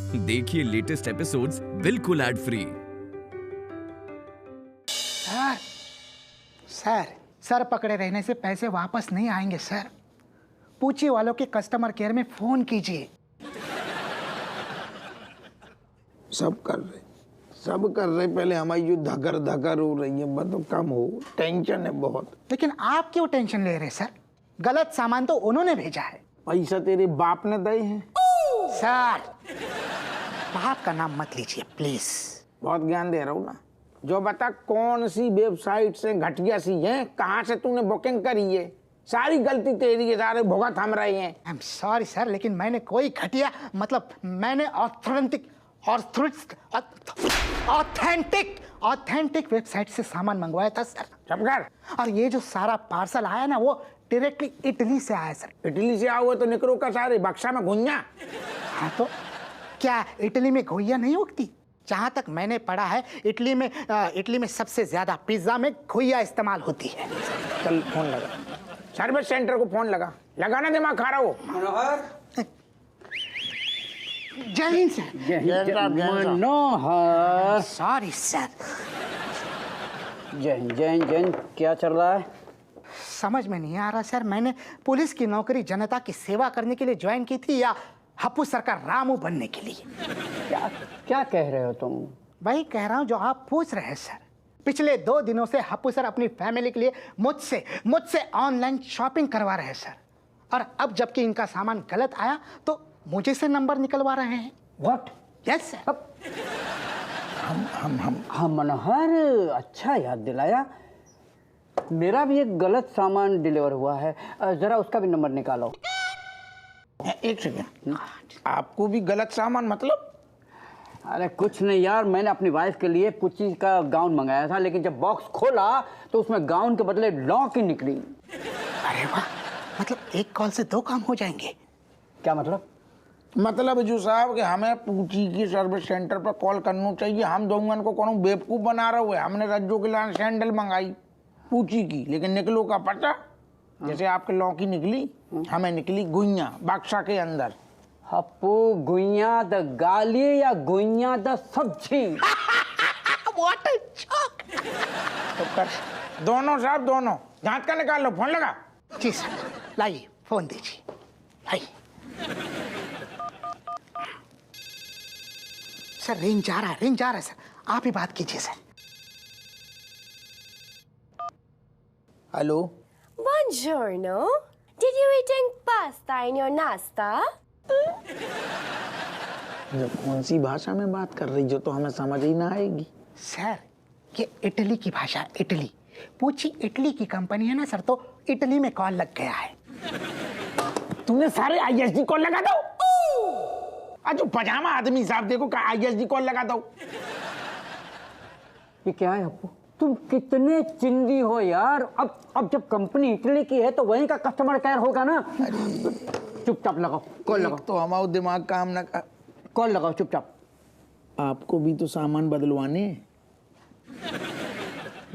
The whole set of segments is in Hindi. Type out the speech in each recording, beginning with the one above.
देखिए लेटेस्ट एपिसोड्स बिल्कुल एड फ्री। सर पकड़े रहने से पैसे वापस नहीं आएंगे सर। पूछी वालों के कस्टमर केयर में फोन कीजिए। सब कर रहे पहले हमारी जो धकर हो रही है मतलब कम हो, टेंशन है बहुत। लेकिन आप क्यों टेंशन ले रहे सर? गलत सामान तो उन्होंने भेजा है। पैसा तेरे बाप ने दिए हैं। सर बाप का नाम मत लीजिए प्लीज। बहुत ज्ञान दे रहा हूँ ना। जो बता कौन सी वेबसाइट से घटिया सी है, कहाँ से तूने बुकिंग करी है, सारी गलती तेरी है, सारे भुगत हम रहे हैं। आई एम सॉरी सर, लेकिन मैंने कोई घटिया मतलब मैंने ऑथेंटिक वेबसाइट से सामान मंगवाया था सर। चुप कर। और ये जो सारा पार्सल आया ना वो डायरेक्टली इटली से आया सर। इटली से आओ तो निकलो का सारे बक्सा में घुइया। हाँ तो क्या इटली में घुइया नहीं उगती? जहाँ तक मैंने पढ़ा है इटली में सबसे ज्यादा पिज्जा में घुइया इस्तेमाल होती है। चल फोन लगा, सर्विस सेंटर को फोन लगाना दिमाग खा रहा हो। मनोहर। जय हिंद सर। मनोहर। Sorry sir. जय हिंद। क्या चल रहा है? समझ में नहीं आ रहा सर, मैंने पुलिस की नौकरी जनता की सेवा करने के लिए ज्वाइन की थी या हप्पू सर का रामू बनने के लिए? क्या कह रहे हो तुम? वही कह रहा हूँ जो आप पूछ रहे हैं सर। पिछले 2 दिनों से हप्पू सर अपनी फैमिली के लिए मुझसे ऑनलाइन शॉपिंग करवा रहे हैं सर। और अब जबकि इनका सामान गलत आया तो मुझे से नंबर निकलवा रहे हैं। व्हाट? Yes sir. हम मनोहर, अच्छा याद दिलाया। मेरा भी एक गलत सामान डिलीवर हुआ है, जरा उसका भी नंबर निकालो। एक सेकंड, आपको भी गलत सामान मतलब? अरे कुछ नहीं यार, मैंने अपनी वाइफ के लिए पुच्ची का गाउन मंगाया था, लेकिन जब बॉक्स खोला तो उसमें गाउन के बदले लॉक ही निकली। अरे वाह, मतलब एक कॉल से 2 काम हो जाएंगे। क्या मतलब? मतलब जो साहब कि हमें पूछी की सर्विस सेंटर पर कॉल करना चाहिए। हम दोनों को कौन बेवकूफ बना रहे हुए। हमने रज्जो के लिए सैंडल मंगाई पूछी की, लेकिन निकलो का पता जैसे आपके लौकी निकली, हमें निकली गुइया बक्सा के अंदर। हप्पू, गुइया द गाली या गुइया द सब्जी? What a joke! तो कर दोनों साहब, दोनों जांच का निकाल लो। फोन लगा। जी सर, लाइए फोन दीजिए। लाइए सर, रिंग जा रहा है सर, आप ही बात कीजिए sir. Hello. Buongiorno. Did you eat pasta in your nasta? कौन सी भाषा में बात कर रही जो तो हमें समझ ही ना आएगी। सर ये इटली की भाषा है, इटली। पूछी इटली की कंपनी है ना सर, तो इटली में कॉल लग गया है। तुमने सारे ISD कॉल लगा दो। आज पजामा आदमी साहब देखो का ISD कॉल लगा दो। ये क्या है हप्पू? तुम कितने चिंदी हो यार। अब जब कंपनी इटली की है तो वहीं का कस्टमर केयर होगा ना। चुपचाप लगाओ कॉल लगाओ। तो हमारा दिमाग काम ना कर। कॉल लगाओ चुपचाप। आपको भी तो सामान बदलवाने।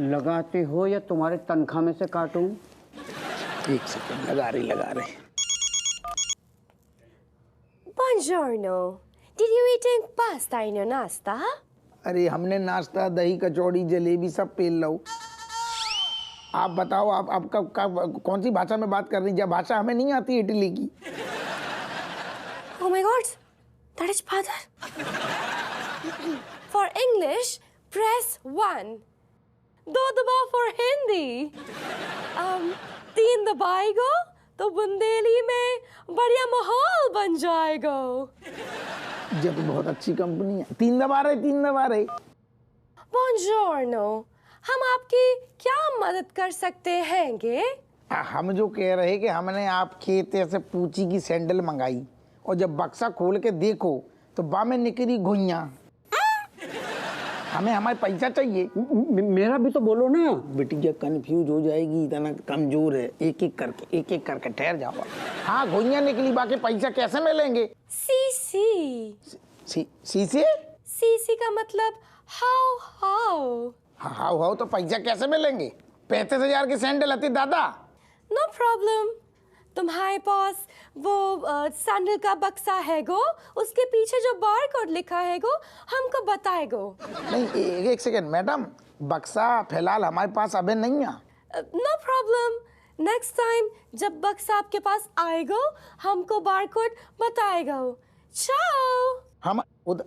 लगाते हो या तुम्हारे तनख्वाह में से काटूं? एक सेकंड, लगा रहे। Buongiorno. Did you eat pasta in your nasta? अरे हमने नाश्ता, दही, कचौड़ी, जलेबी सब पेल लो। आप बताओ, आपका कौन सी भाषा में बात कर रही? जब भाषा हमें नहीं आती इटली की। Oh my God, that is father. For English, press 1. 2 दबाओ for Hindi. 3 दबाएगा तो बुंदेली में बढ़िया माहौल बन जाएगा। ये तो बहुत अच्छी कंपनी है। 3 दबा रहे। Buongiorno. हम आपकी क्या मदद कर सकते हैंगे? हम जो कह रहे कि हमने आप खेत से पूछी की सैंडल मंगाई और जब बक्सा खोल के देखो तो बा में निकली घुइया। हमें हमारे पैसा चाहिए। मेरा भी तो बोलो ना। बिटिया कंफ्यूज हो जाएगी, इतना कमजोर है। एक एक करके ठहर जाओ। हाँ घुइया निकली, बाकी पैसा कैसे मिलेंगे? सीसी का मतलब हाउ। हाउ तो पैसा कैसे मिलेंगे? 35,000 की सैंडल आती दादा। नो प्रॉब्लम, तुम्हारे पास वो सैंडल का बक्सा है गो, उसके पीछे जो बार कोड लिखा है गो हमको बताए गो। नहीं, एक सेकेंड मैडम, बक्सा फिलहाल हमारे पास अभी नहीं है। नो प्रॉब्लम, नेक्स्ट टाइम जब बक्सा आपके पास आएगा हमको बार कोड बताएगा। चाओ। हम उधर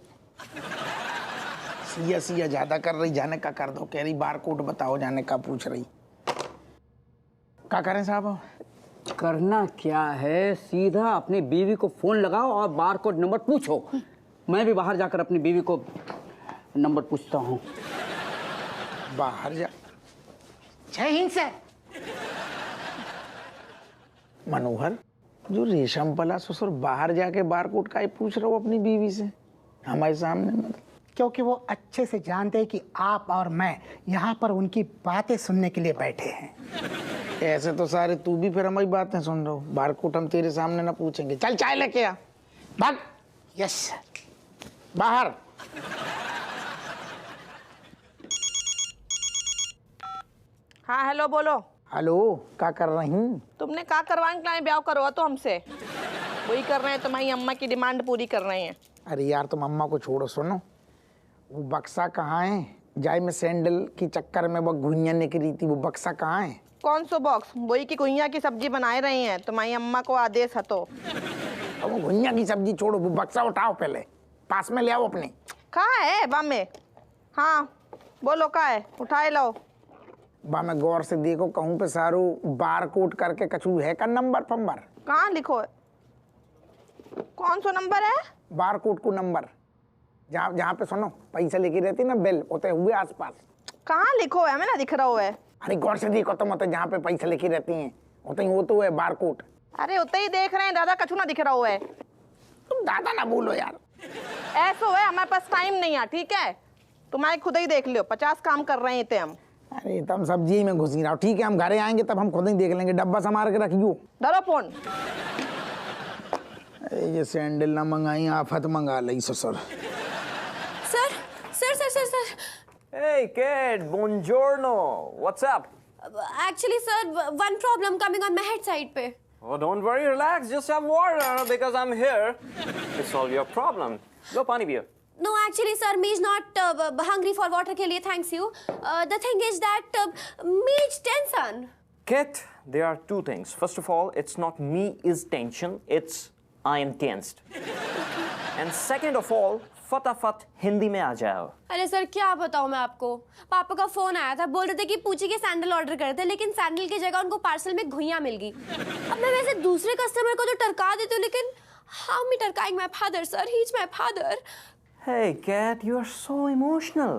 सिया सिया ज्यादा कर रही, जाने का कर दो, कह रही बार कोड बताओ, जाने का पूछ रही। क्या करें साहब? करना क्या है, सीधा अपनी बीवी को फोन लगाओ और बार कोड नंबर पूछो। मैं भी बाहर जाकर अपनी बीवी को नंबर पूछता हूँ। बाहर जा। जय हिंद सर। मनोहर, जो रेशम पला ससुर बाहर जाके बार कोड का ही पूछ रहे हो अपनी बीवी से हमारे सामने? मतलब क्योंकि वो अच्छे से जानते हैं कि आप और मैं यहाँ पर उनकी बातें सुनने के लिए बैठे हैं। ऐसे तो सारे तू भी फिर हमारी बातें सुन रहे हो। बार कोड हम तेरे सामने ना पूछेंगे। चल चाय लेके आ, भाग। Yes sir. बाहर। हाँ हेलो, बोलो। हेलो, क्या कर रही? तुमने क्या करवाने के लिए ब्याह करवा तो हमसे वही कर रहे हैं, तुम्हारी अम्मा की डिमांड पूरी कर रहे हैं। अरे यार, तुम अम्मा को छोड़ो, सुनो, वो बक्सा कहाँ है? जाए मैं सैंडल के चक्कर में वो घुइयां निकली थी, वो बक्सा कहाँ है? कौन सो बॉक्स? वही की गुइया की सब्जी बनाए रही हैं, तुम्हारी अम्मा को आदेश है तो। अब वो घुइयां की सब्जी छोड़ो, वो बक्सा उठाओ, पहले पास में ले आओ अपने। कहाँ है बा में? हाँ बोलो, कहाँ है? उठाए लो। बा में गौर से देखो, कहूँ पे सारू बार कोड करके कछु है का नंबर फंबर? कहाँ लिखो है? कौन सा नंबर है? बार कोड को नंबर, जहाँ जहाँ पे सुनो पैसा लेके रहती ना बिल, होते हुए आसपास। कहाँ लिखो है? हमें ना दिख रहा है। अरे गौर से देखो, तुम जहाँ पे पैसा लेके रहती हैं होते ही वो तो है बार कोड। अरे उतना ही देख रहे हैं दादा, कछु ना दिख रहा है। तुम दादा ना बोलो यार। ऐसा है, हमारे पास टाइम नहीं है, ठीक है? तुम्हारे खुद ही देख लो, 50 काम कर रहे हैं हम। अरे तुम सब्जी में घुस रहा हो, ठीक है, हम घरे आएंगे तब हम खुद ही देख लेंगे, डब्बा संभाल के रखियो। धरो फोन। अरे ये सैंडल ना मंगाई, आफत मंगा ली ससुर। Sir sir sir sir sir Hey kid, buongiorno. What's up? Actually sir one problem coming on my head side पे। Oh, don't worry, relax. Just have water because I'm here to solve your problem. Go, pani piyo. No, actually, sir, me is not hungry for water के लिए, thanks you. The thing is that me is tension. Kid, there are two things. First of all, it's not me is tension, it's I am tensed. And second of all, फटाफट हिंदी में आ जाओ। अरे सर क्या बताऊं मैं आपको, पापा का फोन आया था, बोल रहे थे कि पूछी के सैंडल ऑर्डर करे थे, लेकिन सैंडल की जगह उनको पार्सल में घुइयां मिल गई। अब मैं वैसे दूसरे कस्टमर को तो टरका देती हूँ, लेकिन हाउ मी टरकाइंग my father sir, he is my father. Hey cat, you are so emotional.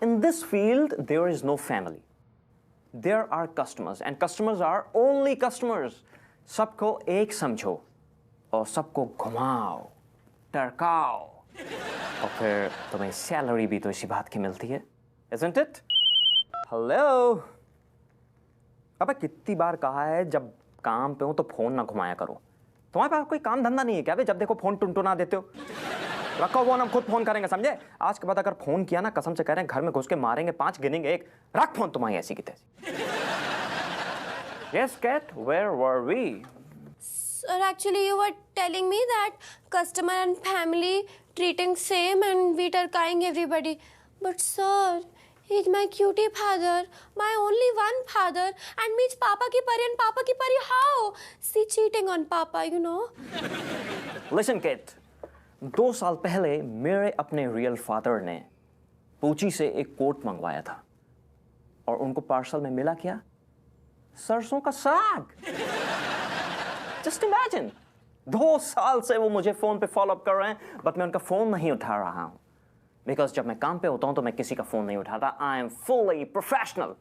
In this field, there is no family. There are customers and customers are only customers. सबको एक समझो और सबको घुमाओ, टरकाओ, और फिर तुम्हें सैलरी भी तो इसी बात की मिलती है, isn't it? Hello. अबे कितनी बार कहा है जब काम पे हो तो फोन ना घुमाया करो। तुम्हारे पास कोई काम धंधा नहीं है क्या बे? जब देखो फोन टुनटुना देते हो। रखो फोन, हम खुद फोन करेंगे, समझे? आज के बाद अगर फोन किया ना, कसम से कह रहे हैं घर में घुस के मारेंगे, 5 गिनेंगे, 1 रख फोन तुम्हारी ऐसी की तैसी। Yes cat, where were we? Sir, actually you were telling me that customer and family treating same and we tarkaing everybody. But sir, he's my cutie father, my only one father, and means Papa ki pari and Papa ki pari how? See cheating on Papa, you know. Listen kid, 2 साल पहले मेरे अपने रियल फादर ने पूची से एक कोट मंगवाया था और उनको पार्सल में मिला क्या? सरसों का साग। Just imagine, 2 साल से वो मुझे फोन पे फॉलो अप कर रहे हैं, बट मैं उनका फोन नहीं उठा रहा हूं, बिकॉज जब मैं काम पे होता हूं तो मैं किसी का फोन नहीं उठाता। I am fully professional.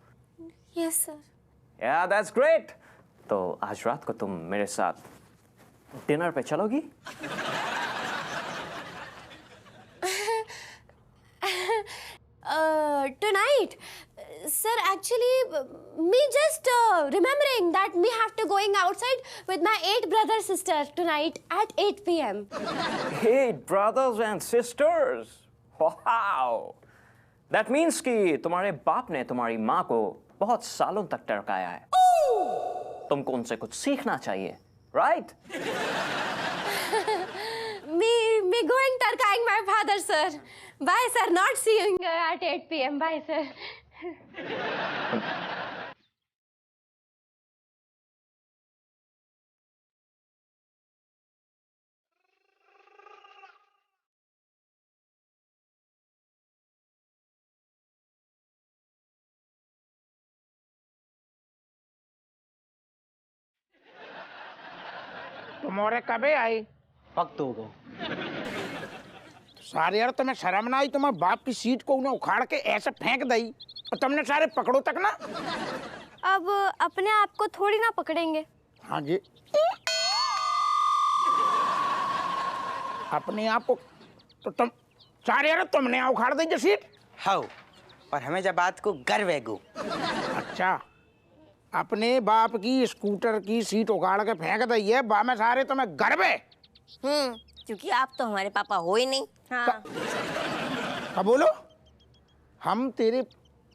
Yes sir. Yeah, that's great. तो आज रात को तुम मेरे साथ डिनर पे चलोगी? Tonight, sir, actually, me just remembering that me have to going outside with my 8 brother sister tonight at 8 p.m. 8 brothers and sisters. Wow. That means कि तुम्हारे बाप ने तुम्हारी माँ को बहुत सालों तक टरकाया है। तुमको उनसे कुछ सीखना चाहिए, right? Me going Tarkaing my father, sir. Bye, sir. Not seeing at 8 p.m. Bye, sir. तुम्हारे कबे आई? वक्त हो गो। सारे यार तुम्हें शर्म ना आई? तुम्हारे बाप की सीट को उन्हें उखाड़ के ऐसे फेंक दई और तुमने सारे पकड़ो तक ना। अब अपने आप को थोड़ी ना पकड़ेंगे। हाँ जी, अपने आप को तो तुम सारे यार तुमने उखाड़ दी जो सीट। हाँ, और हमें जब बात को गर्व है गो। अच्छा, अपने बाप की स्कूटर की सीट उखाड़ के फेंक दी है, बा में सारे तुम्हें गर्व है? क्योंकि आप तो हमारे पापा हो ही नहीं। हाँ। अब बोलो, हम तेरे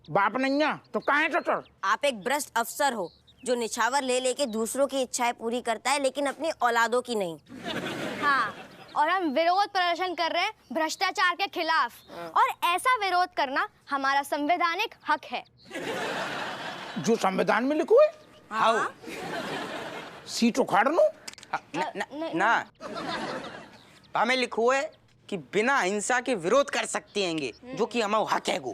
बाप नहीं है तो कहाँ है ससुर? आप एक भ्रष्ट अफसर हो जो निछावर ले लेके दूसरों की इच्छाएं पूरी करता है, लेकिन अपनी औलादों की नहीं। हाँ, और हम विरोध प्रदर्शन कर रहे हैं भ्रष्टाचार के खिलाफ, और ऐसा विरोध करना हमारा संवैधानिक हक है। जो संविधान में लिखो है? हाँ, सीट उखाड़ लो? ना हमें लिखो है कि बिना हिंसा के विरोध कर सकते हैंगे, जो कि हमारा हक है गो।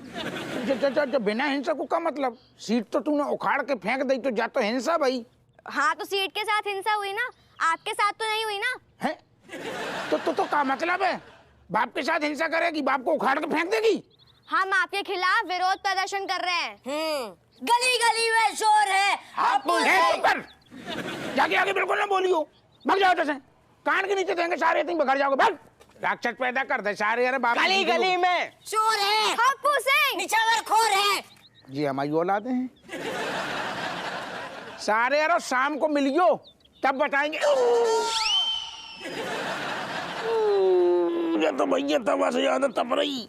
जो बिना हिंसा को का मतलब? सीट तो तूने उखाड़ के फेंक दी तो जा तो हिंसा भाई। हाँ, तो सीट के साथ हिंसा हुई ना, आपके साथ तो नहीं हुई ना। है? तो का मतलब है? बाप के साथ हिंसा करेगी, बाप को उखाड़ के फेंक देगी? हम आपके खिलाफ विरोध प्रदर्शन कर रहे हैं। गली गली में शोर है। जाके आगे बिल्कुल ना बोलियो, भाग जाओ जैसे कान के नीचे देंगे सारे, तुम घर जाओगे। भाग, राक्षस पैदा कर दे सारे। अरे बाप, गली गली में शोर है। हप्पू सिंह निछावर खोर है। जी हमारी औलादे हैं सारे। यार शाम को मिलियो तब बताएंगे। मुझे तो भैया तवा से ज्यादा तप रही।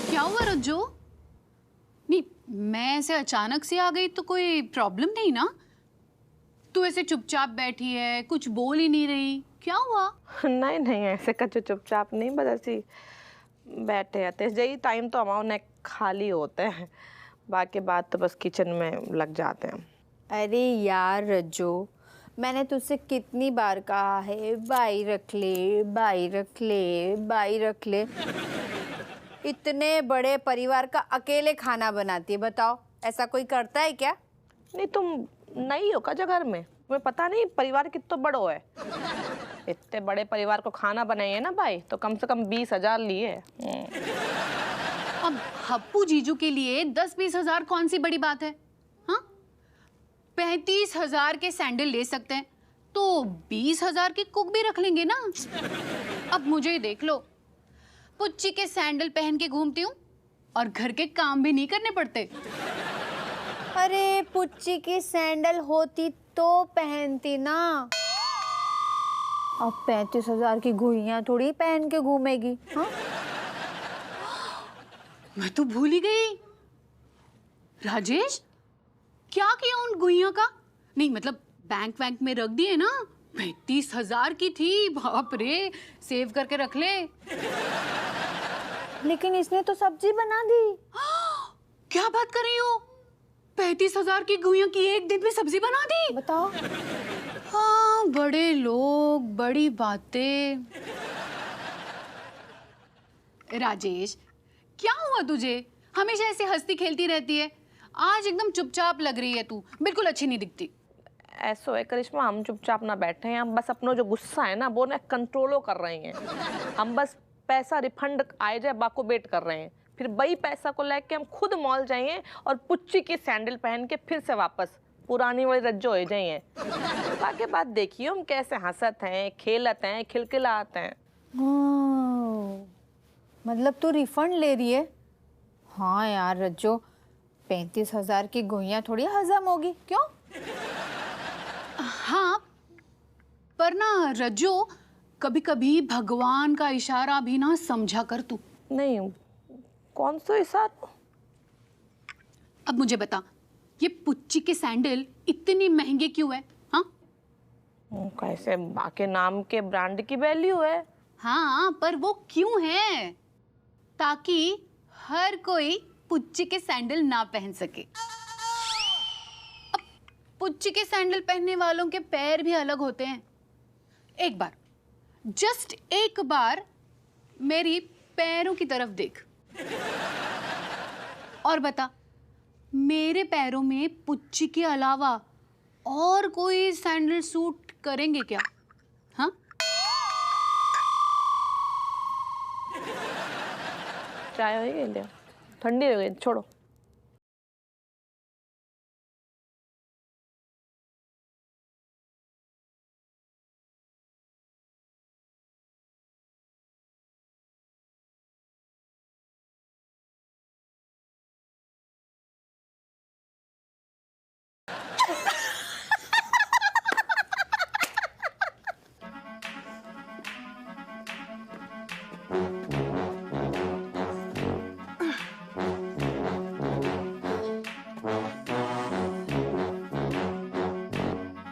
क्या हुआ रज्जो? नहीं, मैं ऐसे अचानक से आ गई तो कोई प्रॉब्लम नहीं ना? तू ऐसे चुपचाप बैठी है, कुछ बोल ही नहीं रही, क्या हुआ? नहीं नहीं, ऐसे कछु चुपचाप नहीं, बस ऐसी बैठे आते यही टाइम तो हमारे खाली होते हैं, बाकी बात तो बस किचन में लग जाते हैं। अरे यार रज्जो, मैंने तुझसे कितनी बार कहा है बाई रख ले, बाई रख ले, बाई रख ले। इतने बड़े परिवार का अकेले खाना बनाती है, बताओ ऐसा कोई करता है क्या? नहीं, तुम नहीं हो क्या घर में? तुम्हें पता नहीं परिवार कितना बड़ो है? इतने बड़े परिवार को खाना बनाइए ना भाई, तो कम से कम 20,000 लिए। अब हप्पू जीजू के लिए 10-20 हजार कौन सी बड़ी बात है? हाँ, 35,000 के सैंडल ले सकते हैं तो 20,000 की कुक भी रख लेंगे ना। अब मुझे ही देख लो, पुच्ची के सैंडल पहन के घूमती हूँ और घर के काम भी नहीं करने पड़ते। अरे पुच्ची की सैंडल होती तो पहनती ना, अब 35,000 की घुइयां थोड़ी पहन के घूमेगी। हाँ, मैं तो भूल ही गई। राजेश, क्या किया उन गुइयों का? नहीं मतलब बैंक वैंक में रख दिए ना? 35,000 की थी, बाप रे, सेव करके रख ले। लेकिन इसने तो सब्जी बना दी। क्या बात कर रही हो? 35,000 की गुइयों की एक दिन में सब्जी बना दी? बताओ। हाँ, बड़े लोग, बड़ी बातें। राजेश, क्या हुआ तुझे? हमेशा ऐसे हंसती खेलती रहती है, आज एकदम चुपचाप लग रही है तू, बिल्कुल अच्छी नहीं दिखती। ऐसो है करिश्मा, हम चुपचाप ना बैठे हैं, हम बस अपना जो गुस्सा है ना वो ना कंट्रोलो कर रहे हैं। हम बस पैसा रिफंड आए जाए बाको वेट कर रहे हैं, फिर वही पैसा को लेके हम खुद मॉल जाइए और पुच्ची की सैंडल पहन के फिर से वापस पुरानी वाली रज्जो हो जाइए। बाकी बात देखिए हम कैसे हंसत हैं, खेलत हैं, खिलखिलात हैं। मतलब तू रिफंड ले रही है? हाँ यार रज्जो, 35,000 की गोइयां थोड़ी हजम होगी, क्यों? हाँ, पर ना रज्जो, कभी कभी भगवान का इशारा भी ना समझा कर तू। नहीं, कौन सा इशारा? अब मुझे बता, ये पुच्ची के सैंडल इतनी महंगे क्यों है? हाँ कैसे बाके नाम के ब्रांड की वैल्यू है। हाँ, पर वो क्यों है? ताकि हर कोई पुच्ची के सैंडल ना पहन सके। अब पुच्ची के सैंडल पहनने वालों के पैर भी अलग होते हैं। एक बार, जस्ट एक बार मेरी पैरों की तरफ देख और बता, मेरे पैरों में पुच्ची के अलावा और कोई सैंडल सूट करेंगे क्या? हाँ, चाय हो गई, ठंडी हो गई, छोड़ो।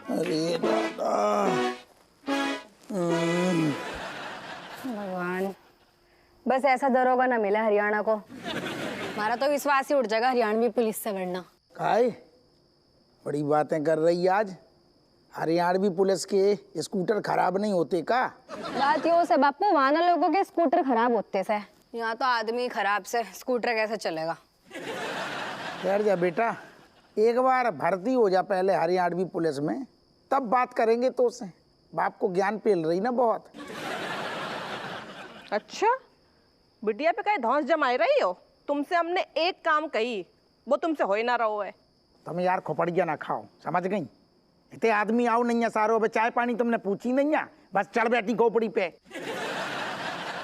अरे दादा, भगवान, बस ऐसा दरोगा ना मिला हरियाणा को। हमारा तो विश्वास ही उठ जाएगा हरियाणवी पुलिस से बढ़ना। काय बड़ी बातें कर रही आज। हरियाणवी पुलिस के स्कूटर खराब नहीं होते का? बात यो से बापू, वहाँ ना लोगों के स्कूटर खराब होते से, यहाँ तो आदमी खराब से स्कूटर कैसे चलेगा? ठहर जा बेटा, एक बार भर्ती हो जा पहले हरियाणवी पुलिस में, तब बात करेंगे तो से। बाप को ज्ञान पेल रही ना बहुत। अच्छा, बिटिया पे कहीं धौंस जमाई रही हो? तुमसे हमने एक काम कही, वो तुमसे हो ही ना रहो है। तुम यार खोपड़िया ना खाओ, समझ गई? इतने आदमी आओ नहीं है सारो, अब चाय पानी तुमने पूछी नहीं है, बस चढ़ बैठी खोपड़ी पे।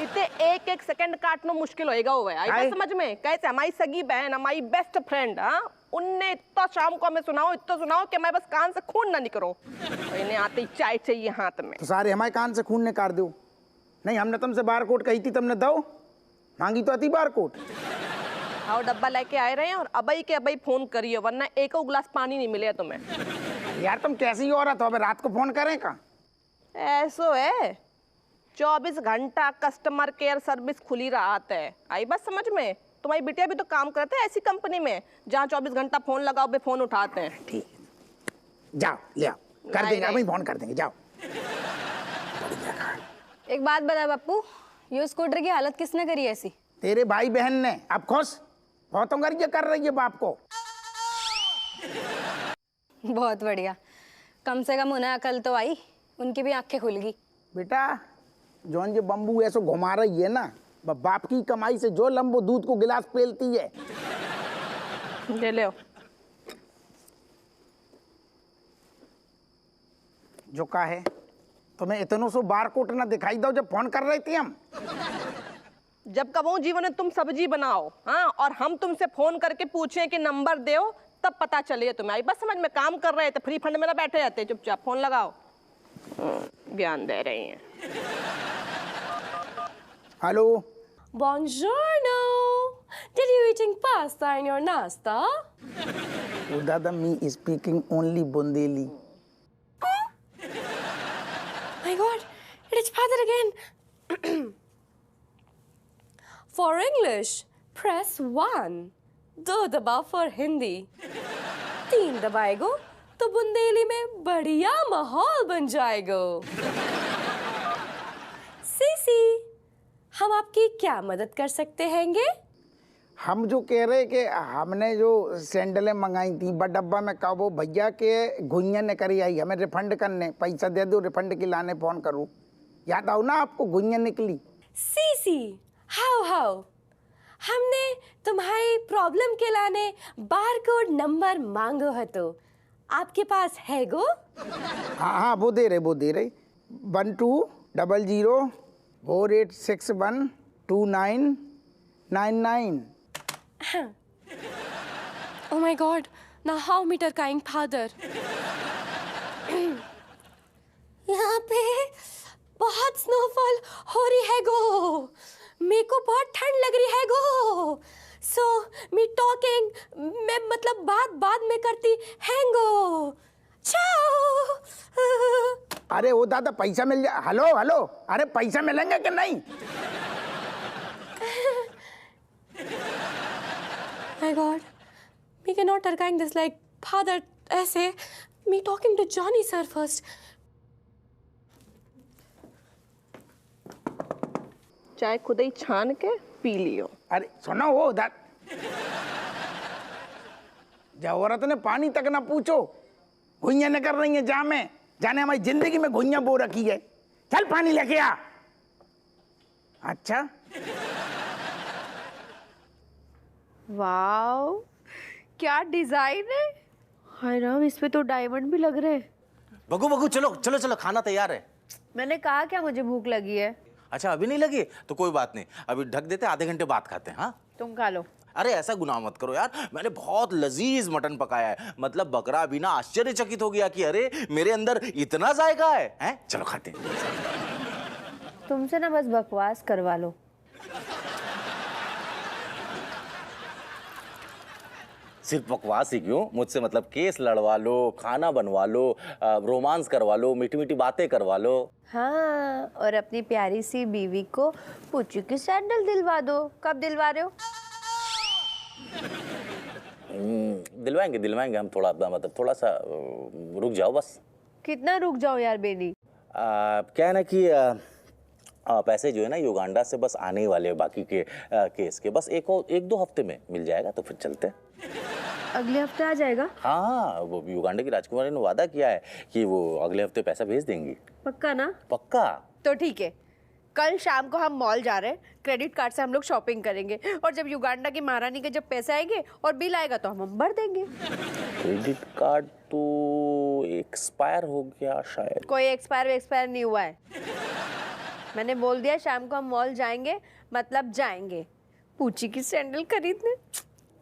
इतने एक एक सेकंड काटना मुश्किल होएगा हो है। आई बात समझ में? कैसे हमारी सगी बहन, हमारी बेस्ट फ्रेंड, हाँ, उनने इतना शाम को हमें सुनाओ, इतना सुनाओ कि मैं बस कान से खून ना निकलो। तो इन्हें आते ही चाय चाहिए हाथ में। तो सारे हमारे कान से खून निकाल दो। नहीं, हमने तुमसे बार कोट कही थी, तुमने दो मांगी तो आती बार कोट। आओ डब्बा लेके आए रहे हैं और अबई के अबई फोन करिए, वरना एक गिलास पानी नहीं मिले तुम्हें। यार तुम कैसी औरत हो, अब रात को फोन करें का? ऐसो है, 24 घंटा कस्टमर केयर सर्विस खुली रहत है। आई बात समझ में? तुम्हारी बिटिया भी तो काम करते हैं ऐसी कंपनी में जहाँ 24 घंटा फोन लगाओ बे फोन उठाते हैं। ठीक, जाओ ले आओ, कर देंगे, अभी फोन कर देंगे, जाओ। एक बात बता बापू, ये स्कूटर की हालत किसने करी ऐसी? तेरे भाई बहन ने। अब खुश बहुतों गर्ज कर रही है बाप को। बहुत बढ़िया, कम से कम उन्हें अकल तो आई, उनकी भी आंखें खुल गई। बेटा, जौन जो बम्बू ऐसो घुमा रही है ना, बाप की कमाई से जो लंबो दूध को गिलास पेलती है। ले ले जो का है, तुम्हें इतनों सो बार कोट ना दिखाई दो जब फोन कर रही थी हम। जब कबो जीवन में तुम सब्जी बनाओ, हाँ, और हम तुमसे फोन करके पूछें कि नंबर दो, तब पता चले तुम्हें। आई बस समझ में? काम कर रहे थे, फ्री फंड में ना बैठे रहते, चुपचाप फोन लगाओ। ज्ञान दे रही हैं। Hello. Buongiorno. Did you eating pasta in your nasta? Dada, me speaking only Bundeli. My God, it is father again. For English, press 1. 2 दबाओ for Hindi. 3 दबाएगो तो बुंदेली में बढ़िया माहौल बन जाएगा। सीसी, हम आपकी क्या मदद कर सकते हैंगे? हम जो कह रहे कि हमने जो सैंडलें मंगाई थी डब्बा में का, वो भैया के घुइयाँ ने करी आई, हमें रिफंड करने, पैसा दे दो, रिफंड के लाने फोन करूँ। याद आओ ना आपको, घुइयाँ निकली। सीसी, हाउ हमने तुम्हारी प्रॉब्लम के लाने बारकोड नंबर मांगो है, तो आपके पास है गो? हाँ, वो दे रहे 1200 4861 2999। Oh my God, now how meter kind father? यहाँ पे बहुत बहुत स्नोफॉल हो रही है गो, मेरे को बहुत ठंड लग रही है गो, सो मी टॉकिंग, मैं मतलब बात में करती हैंगो। चाओ। अरे वो दादा पैसा मिल जाए। हेलो हेलो, अरे पैसा मिलेंगे कि नहीं? My God, we cannot arrange this like father ऐसे. Me talking to Johnny sir first. चाय खुद ही छान के पी लियो। अरे सुनो वो जब औरत ने पानी तक ना पूछो, घुइयां न कर रही है जामे, जाने हमारी जिंदगी में घुइयां बो रखी है। चल पानी लेके आ। अच्छा वाओ, क्या डिजाइन है। हाय राम, इस पे तो डायमंड भी लग रहे हैं। बगू बगू चलो चलो चलो, खाना तैयार है। मैंने कहा क्या मुझे भूख लगी है। अच्छा अभी नहीं लगी तो कोई बात नहीं, अभी ढक देते, आधे घंटे बाद खाते हैं। हाँ तुम खा लो। अरे ऐसा गुनाह मत करो यार, मैंने बहुत लजीज मटन पकाया है, मतलब बकरा भी ना आश्चर्यचकित हो गया कि अरे मेरे अंदर इतना जायका है, हैं? चलो खाते हैं। तुमसे ना बस बकवास करवा लो। सिर्फ बकवास ही क्यों, मुझसे मतलब केस लड़वा लो, खाना बनवा लो, रोमांस करवा लो, मीठी मीठी बातें करवा लो। हाँ, और अपनी प्यारी सी बीवी को पूछू की सैंडल दिलवा दो। कब दिलवा रहे हो? दिलवाएंगे दिलवाएंगे हम, थोड़ा मतलब थोड़ा सा रुक जाओ बस। कितना रुक जाओ यार बेनी। क्या है ना कि पैसे जो है ना युगांडा से बस आने ही वाले हैं, बाकी के केस के बस एक दो हफ्ते में मिल जाएगा, तो फिर चलते हैं। अगले हफ्ते आ जाएगा? हाँ, वो युगांडा की राजकुमारी ने वादा किया है कि वो अगले हफ्ते पैसा भेज देंगी। पक्का ना? पक्का। तो ठीक है, कल शाम को हम मॉल जा रहे हैं, क्रेडिट कार्ड से हम लोग शॉपिंग करेंगे, और जब युगांडा की महारानी के जब पैसे आएंगे और बिल आएगा तो हम भर देंगे। क्रेडिट कार्ड तो एक्सपायर हो गया शायद। कोई एक्सपायर नहीं हुआ है। मैंने बोल दिया शाम को हम मॉल जाएंगे, मतलब जाएंगे पूची की सैंडल खरीदने।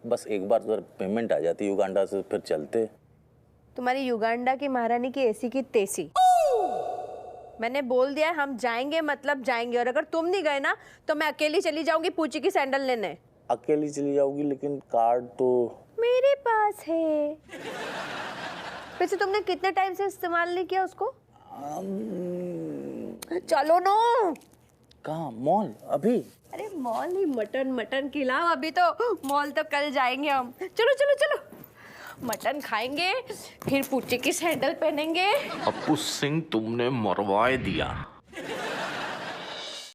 बस एक बार अगर पेमेंट आ जाती युगांडा से फिर चलते। तुम्हारी युगांडा की महारानी की एसी की तेसी। मैंने बोल दिया हम जाएंगे मतलब जाएंगे, और अगर तुम नहीं गए ना तो मैं अकेली चली जाऊंगी पूची की सैंडल लेने। अकेली चली जाओगी, लेकिन कार्ड तो मेरे पास है। वैसे तुमने कितने टाइम से इस्तेमाल नहीं किया उसको? चलो नो। कहाँ? मॉल? अभी? अरे मॉल ही, मटन खिलाओ। अभी तो मॉल तो कल जाएंगे हम। चलो चलो चलो, मटन खाएंगे, फिर पूची की सैंडल पहनेंगे। अप्पू सिंह तुमने मरवाए दिया।